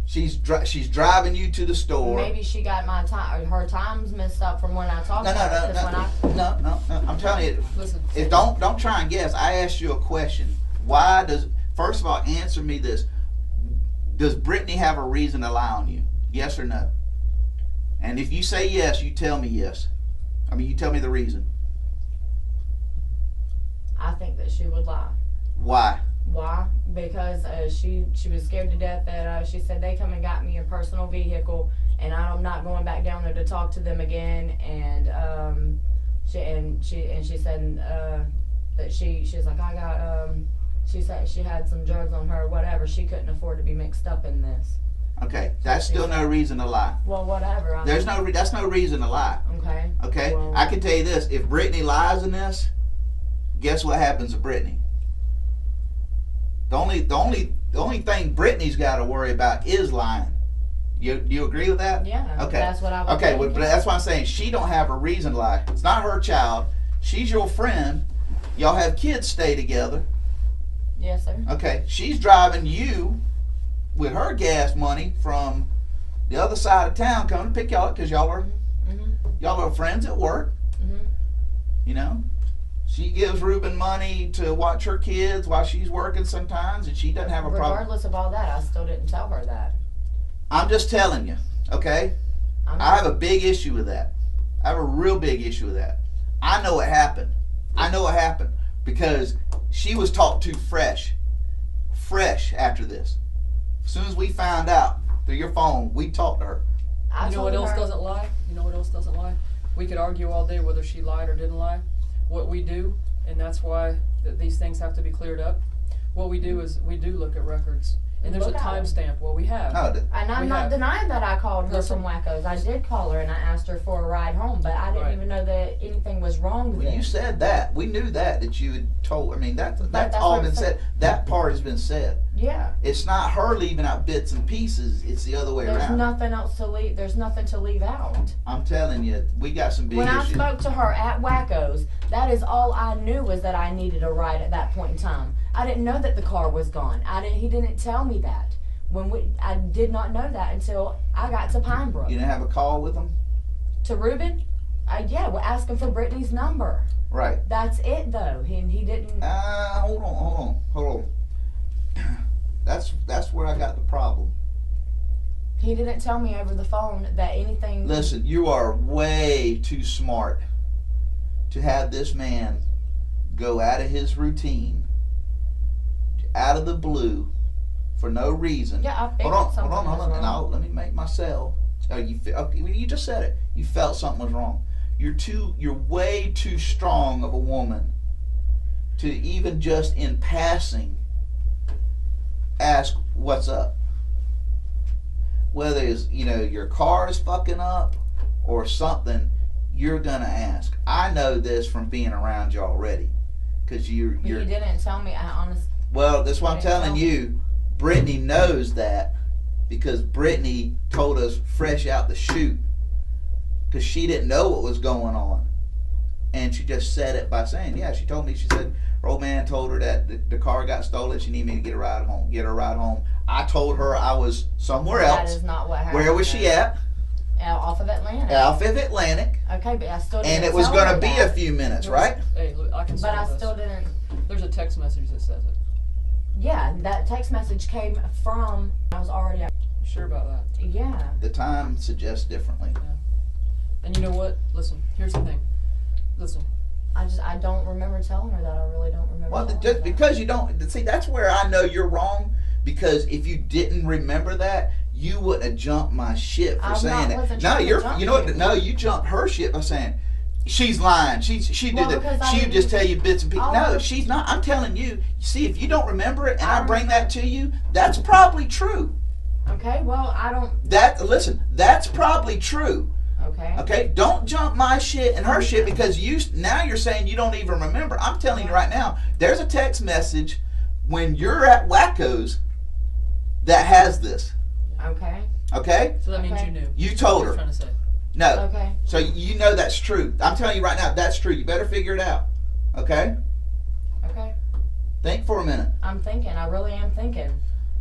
She's driving you to the store. Maybe she got her times messed up from when I talked to her. No. I'm telling you, Listen. don't try and guess. I asked you a question. First of all, answer me this. Does Brittany have a reason to lie on you? Yes or no? And if you say yes, you tell me yes. I mean, you tell me the reason. I think that she would lie. Why? Why? Because she was scared to death that she said they come and got me a personal vehicle and I'm not going back down there to talk to them again. And she said that she's like, I got she said she had some drugs on her or whatever. She couldn't afford to be mixed up in this. Okay, that's still no reason to lie. Well, whatever. That's no reason to lie. Okay. Okay, Well, I can tell you this: if Brittany lies in this, guess what happens to Brittany? The only thing Brittany's got to worry about is lying. You agree with that? Yeah. Okay. That's what I would Okay, think, well, but yeah. that's why I'm saying she don't have a reason to lie. It's not her child. She's your friend. Y'all have kids stay together. Yes, sir. Okay, she's driving you with her gas money from the other side of town coming to pick y'all up because y'all are friends at work. You know, she gives Ruben money to watch her kids while she's working sometimes, and she doesn't have a problem. Regardless of all that, I still didn't tell her that. I'm just telling you, okay? I have a big issue with that. I have a real big issue with that. I know what happened. I know what happened because she was talked to fresh after this. As soon as we found out through your phone, we talked to her. You know what else doesn't lie? You know what else doesn't lie? We could argue all day whether she lied or didn't lie. What we do, and that's why these things have to be cleared up, what we do is we do look at records. And there's a timestamp. Well, we have. And I'm not denying that I called her from Wackos. I did call her and I asked her for a ride home, but I didn't even know that anything was wrong with it. You said that. We knew that you had told. I mean, that's all been said. That part has been said. Yeah. It's not her leaving out bits and pieces. It's the other way around. There's nothing else to leave. There's nothing to leave out. I'm telling you, we got some big issues. When I spoke to her at Wackos, that is all I knew was that I needed a ride at that point in time. I didn't know that the car was gone. He didn't tell me that. I did not know that until I got to Pine Brook. You didn't have a call with him? To Ruben? Yeah, we're asking for Brittany's number. Right. That's it, though. He didn't... Hold on. That's where I got the problem. He didn't tell me over the phone that anything... Listen, you are way too smart to have this man go out of his routine, out of the blue, for no reason. Yeah, I figured something was wrong. And let me make myself. You just said it. You felt something was wrong. You're way too strong of a woman to even just in passing ask what's up. Whether it's your car is fucking up or something, you're gonna ask. I know this from being around you already, because you didn't tell me. I honestly. Well, that's what I'm telling you. Brittany knows that because Brittany told us fresh out the chute because she didn't know what was going on. And she just said it by saying, yeah, she told me, she said, her old man told her that the car got stolen. She needed me to get her a ride home. I told her I was somewhere else. That is not what happened. Where was she at? Off of Atlantic. Off of Atlantic. Okay, but I still didn't. And it was going to be a few minutes, right? Hey, look, I can. But I still didn't. There's a text message that says it. Yeah, that text message came from. I was already. You sure about that? Yeah. The time suggests differently. Yeah. And you know what? Listen, here's the thing. Listen. I don't remember telling her that. I really don't remember. Well, just because you don't see, that's where I know you're wrong. Because if you didn't remember that, you wouldn't have jumped my shit for saying it. No, you know what? No, you jumped her shit by saying she's lying. She did that. She would just tell you bits and pieces. No, she's not. I'm telling you. See, if you don't remember it, and I bring that to you, that's probably true. Okay. Well, I don't. Listen, that's probably true. Okay. Okay. Don't jump my shit and her shit because now you're saying you don't even remember. I'm telling you right now. There's a text message when you're at Wacko's that has this. Okay. Okay? So that means you knew. You told her. Trying to say. No. Okay. So you know that's true. I'm telling you right now, that's true. You better figure it out. Okay? Okay. Think for a minute. I'm thinking. I really am thinking.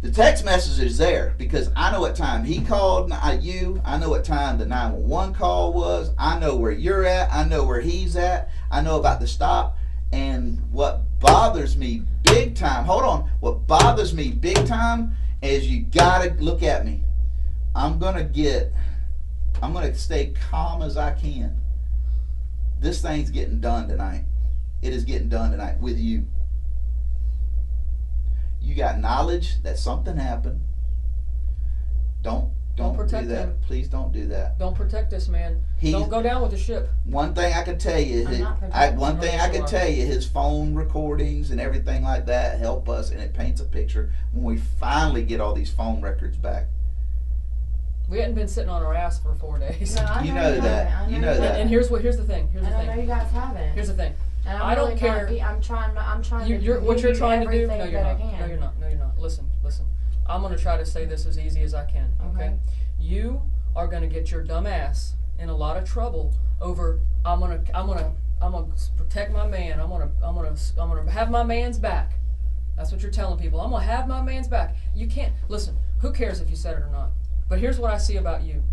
The text message is there because I know what time he called you. I know what time the 911 call was. I know where you're at. I know where he's at. I know about the stop. And what bothers me big time, hold on, what bothers me big time is you gotta look at me. I'm gonna stay calm as I can. This thing's getting done tonight. It is getting done tonight with you. You got knowledge that something happened. Don't protect do that. him. Please don't do that. Don't protect this man. Don't go down with the ship. One thing I can tell you, his phone recordings and everything like that help us, and it paints a picture when we finally get all these phone records back. We hadn't been sitting on our ass for 4 days. No, you know that. You know that. And here's the thing. I know you guys haven't. Here's the thing. And I don't care. I'm trying What you're trying to do? No, you're not. No, you're not. No, you're not. Listen. I'm going to try to say this as easy as I can. Okay. You are going to get your dumb ass in a lot of trouble over. I'm gonna protect my man. I'm gonna have my man's back. That's what you're telling people. I'm gonna have my man's back. You can't listen. Who cares if you said it or not? But here's what I see about you.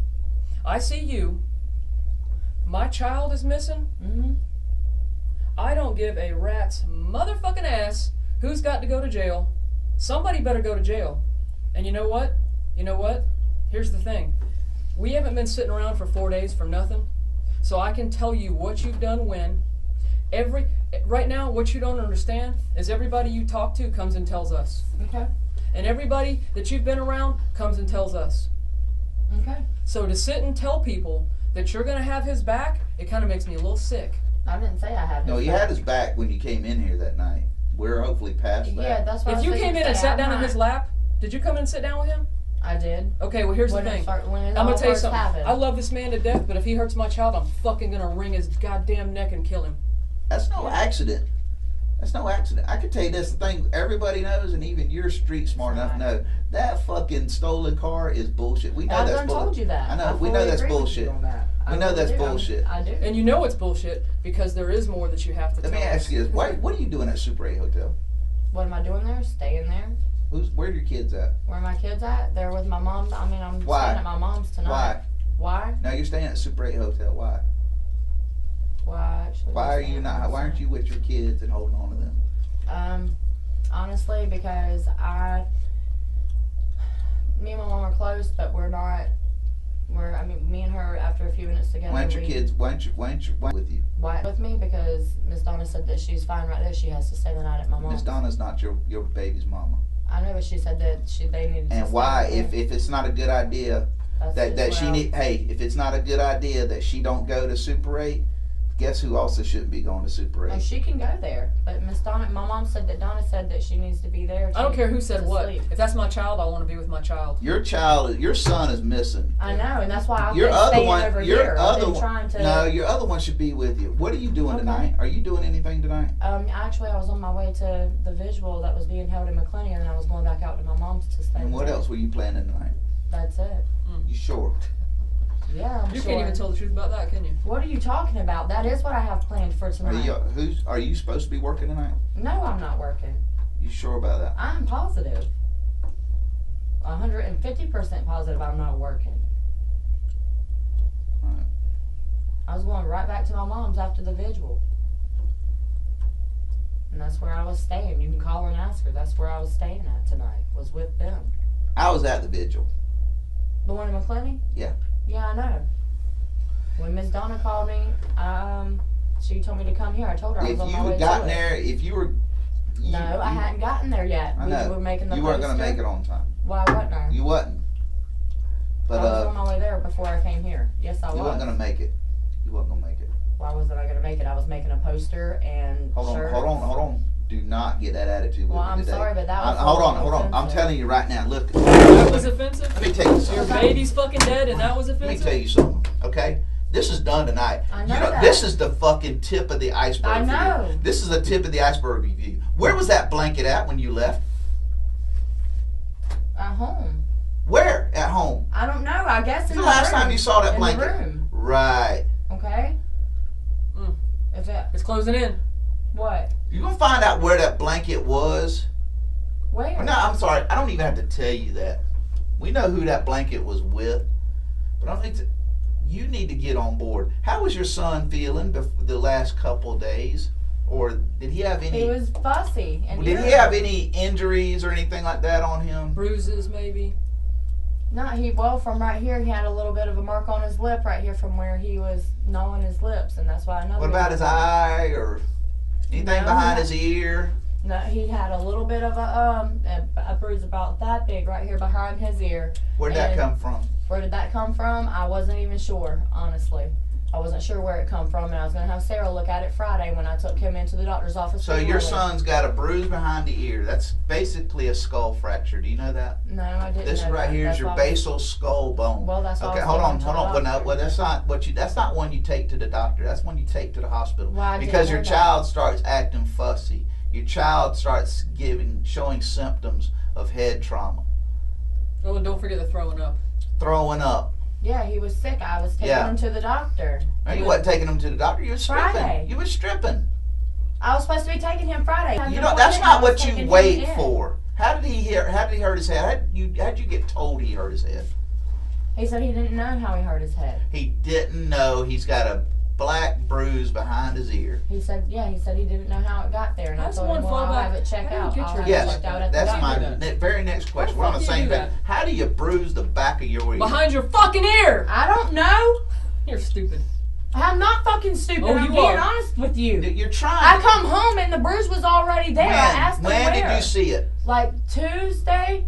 I see you. My child is missing. Mm-hmm. I don't give a rat's motherfucking ass who's got to go to jail. Somebody better go to jail. And you know what? You know what? Here's the thing. We haven't been sitting around for 4 days for nothing. So I can tell you what you've done when. Right now, what you don't understand is everybody you talk to comes and tells us. Okay. And everybody that you've been around comes and tells us. Okay. So to sit and tell people that you're going to have his back, it kind of makes me a little sick. I didn't say I had his No, you back. had his back when you came in here that night. We're hopefully past that. Yeah, that's what I If was you fixing came to in and say. sat I'm down in not- his lap, did you come in and sit down with him? I did. Okay, well here's When the thing. when it I'm all gonna tell you first something. happened. I love this man to death, but if he hurts my child, I'm fucking gonna wring his goddamn neck and kill him. That's no accident. That's no accident. I can tell you this, the thing everybody knows, and even you're street smart enough to know, that fucking stolen car is bullshit. We know I've that's done bullshit. told you that. I know, I we know fully that's agree with bullshit. you on that. We I know really that's do. bullshit. I do. And you know it's bullshit because there is more that you have to Let tell me us. ask you this. What are you doing at Super 8 Hotel? What am I doing there? Staying there. Where are your kids at? Where are my kids at? They're with my mom. I mean, I'm Why? staying at my mom's tonight. Why? Why? No, you're staying at Super 8 Hotel. Why? Why actually? Why are you not? Why aren't you with your kids and holding on to them? Honestly, because me and my mom are close, but we're not. I mean, me and her after a few minutes together. Why aren't your kids? Why aren't with you? Why with me? Because Miss Donna said that she's fine right there. She has to stay the night at my mom's. Miss Donna's not your baby's mama. I know, but she said that they needed to And stay why? there. If it's not a good idea That's that just she what need, hey, if it's not a good idea that she don't go to Super 8, guess who also shouldn't be going to Super 8? No, she can go there, but Miss Donna, my mom said that Donna said that she needs to be there. I don't care who said to what. sleep. If that's my child, I want to be with my child. Your son is missing. I know, and that's why I've Your been other staying one, over your here. I've other been one, trying to. no, your other one should be with you. What are you doing Okay. tonight? Are you doing anything tonight? Actually, I was on my way to the visual that was being held in McClenny, and then I was going back out to my mom's to stay. And what there. else were you planning tonight? That's it. You sure? Yeah, I'm You sure. can't even tell the truth about that, can you? What are you talking about? That is what I have planned for Are tonight. you supposed to be working tonight? No, I'm not working. You sure about that? I'm positive. 150% positive I'm not working. Alright. I was going right back to my mom's after the visual. And that's where I was staying. You can call her and ask her. That's where I was staying at tonight. Was with them. I was at the vigil. The one in McClenny? Yeah. Yeah, I know. When Miss Donna called me, she told me to come here. I told her I If was on you my way had to gotten it. there, if you were, No, I hadn't gotten there yet. I We know. were making the You weren't poster. gonna make it on time. Why wasn't I? You wasn't. But I was on my way there before I came here. Yes, I you was. wasn't gonna make it. You wasn't gonna make it. Why wasn't I gonna make it? I was making a poster and Hold shirts. on. Do not get that attitude with Well, me I'm today. sorry, but that was Hold on. offensive. I'm telling you right now. Look. That was offensive? Let me tell you Your something. baby's fucking dead and that was Let me offensive? tell you something. Okay. This is done tonight. I know that. This is the fucking tip of the iceberg. I for you. know. This is the tip of the iceberg review. Where was that blanket at when you left? At home. Where? At home. I don't know. I guess in The the last room. time you saw that in blanket. the room. Right. Okay. Mm. If it It's closing in. what? You're gonna find out where that blanket was. Where? No, I'm sorry. I don't even have to tell you that. We know who that blanket was with. But I don't need to. You need to get on board. How was your son feeling the last couple days? Or did he have any? He was fussy. And Did he have any injuries or anything like that on him? Bruises, maybe. Well, from right here, he had a little bit of a mark on his lip right here from where he was gnawing his lips, and that's why I know. What about his eye or anything No, behind no. his ear? No, he had a little bit of a bruise about that big right here behind his ear. Where'd that And come from? Where did that come from? I wasn't even sure, honestly. I wasn't sure where it come from, and I was going to have Sarah look at it Friday when I took him into the doctor's office. So for your Lily. son's got a bruise behind the ear. That's basically a skull fracture. Do you know that? No, I didn't. This know right that. here is That's your why I was- basal skull bone. Well, that's why Okay, I was hold going on. to the Well, no, doctor. well, that's not what you. That's not one you take to the doctor. That's one you take to the hospital. Well, I didn't Because your know that. child starts acting fussy. Your child starts showing symptoms of head trauma, Oh, and don't forget the throwing up. throwing up. Yeah, he was sick. I was taking Yeah. him to the doctor. No, He you was- wasn't taking him to the doctor. You was stripping. Friday. You was stripping. I was supposed to be taking him Friday. You know, that's not what you wait for. How did he hurt his head? How did you get told he hurt his head? He said he didn't know how he hurt his head. He didn't know he's got a black bruise behind his ear. He said he didn't know how it got there, and I told him, well, I'll have it checked out. Yes, that's my very next question. We're on the same page. How do you bruise the back of your ear? Behind your fucking ear! I don't know. You're stupid. I'm not fucking stupid. Oh, I'm being honest with you. You're trying. I come home and the bruise was already there. I asked him when did you see it? Like Tuesday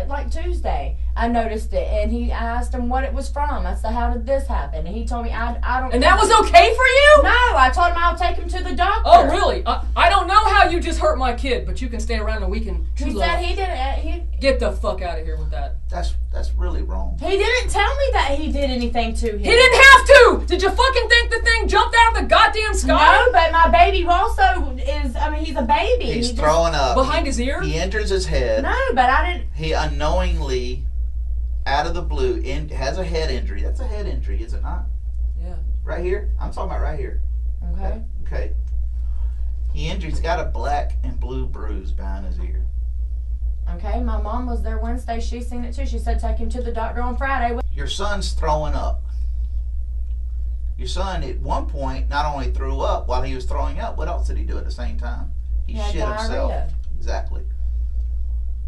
like Tuesday. I noticed it, and I asked him what it was from. I said, "How did this happen?" And he told me, "I don't." And that was okay for you? No, I told him I'll take him to the doctor. Oh, really? I don't know how you just hurt my kid, but you can stay around and we can. He said he didn't. Get the fuck out of here with that. That's really wrong. He didn't tell me that he did anything to him. He didn't have to. Did you fucking think the thing jumped out of the goddamn sky? No, but my baby also is. I mean, he's a baby. He's throwing up behind his ear. He injures his head. No, but I didn't. He unknowingly, out of the blue, has a head injury. That's a head injury, is it not? Yeah. Right here. I'm talking about right here. Okay. Okay. He's got a black and blue bruise behind his ear. Okay, my mom was there Wednesday. She seen it too. She said take him to the doctor on Friday. Your son's throwing up. Your son, at one point, not only threw up while he was throwing up, what else did he do at the same time? He had shit diarrhea. himself. Exactly.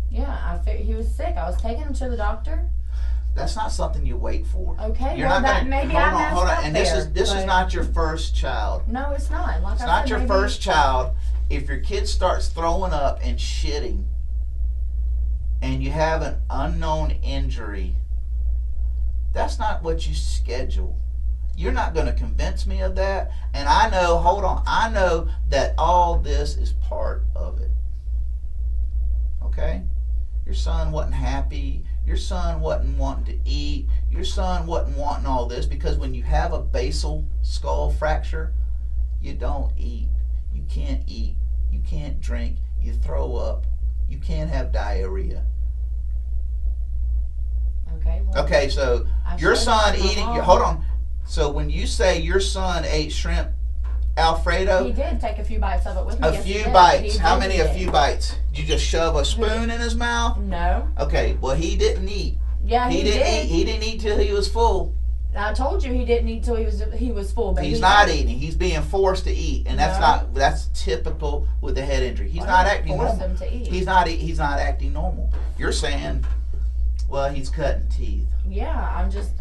Yeah, I figured he was sick. I was taking him to the doctor. That's not something you wait for. Okay, You're well, not gonna, maybe hold I on, messed hold on. up And there, this is not your first child. No, it's not. Like It's I not said, your maybe first child. If your kid starts throwing up and shitting, and you have an unknown injury, that's not what you schedule. You're not going to convince me of that. And I know, hold on, I know that all this is part of it. Okay? Your son wasn't happy. Your son wasn't wanting to eat. Your son wasn't wanting all this, because when you have a basal skull fracture, you don't eat. You can't eat. You can't drink. You throw up. You can't have diarrhea. Okay. Well, Okay, so your son eating. Hold on. So when you say your son ate shrimp Alfredo, he did take a few bites of it with me. a Yes, he few did. bites. He How did many? eat A it. few bites. Did you just shove a spoon in his mouth? No. Okay. Well, he didn't eat. Yeah, he didn't did. eat. He didn't eat till he was full. I told you he didn't eat till he was full. But He's not eating. He's being forced to eat, and that's typical with the head injury. He's not acting normal. Him to eat. He's not acting normal. You're saying, well, he's cutting teeth. Yeah, I'm just.